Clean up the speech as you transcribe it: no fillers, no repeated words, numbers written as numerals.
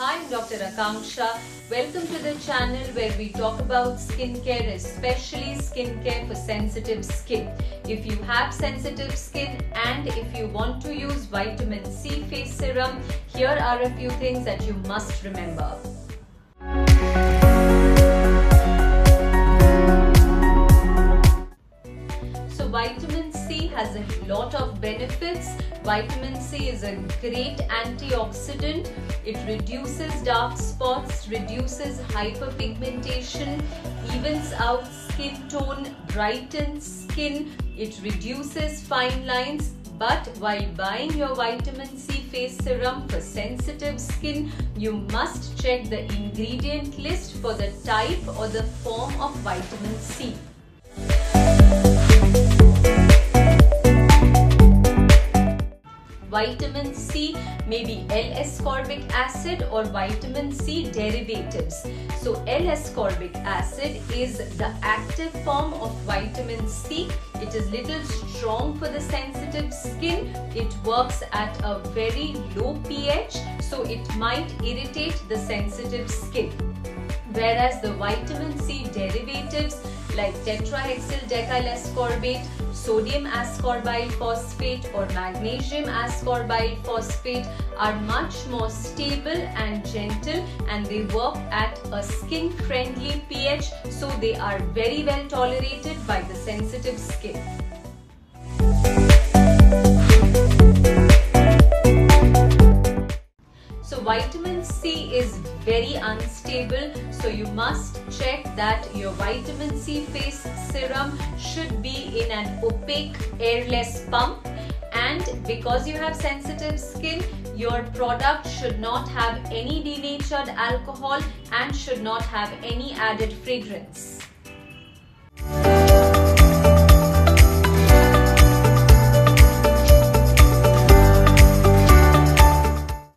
I'm Dr.Akanksha. Welcome to the channel where we talk about skincare, especially skincare for sensitive skin. If you have sensitive skin and if you want to use vitamin C face serum, here are a few things that you must remember. Vitamin C has a lot of benefits. Vitamin C is a great antioxidant. It reduces dark spots, reduces hyperpigmentation, evens out skin tone, brightens skin. It reduces fine lines. But while buying your vitamin C face serum for sensitive skin, you must check the ingredient list for the type or the form of vitamin C. Vitamin C may be L-ascorbic acid or vitamin C derivatives. So L-ascorbic acid is the active form of vitamin C. It is little strong for the sensitive skin. It works at a very low pH, so it might irritate the sensitive skin. Whereas the vitamin C derivatives like tetrahexyl decyl ascorbate, sodium ascorbyl phosphate or magnesium ascorbyl phosphate are much more stable and gentle, and they work at a skin friendly pH, so they are very well tolerated by the sensitive skin. So vitamin C is very unstable, so you must check that your vitamin C face serum should be in an opaque airless pump, and because you have sensitive skin, your product should not have any denatured alcohol and should not have any added fragrance.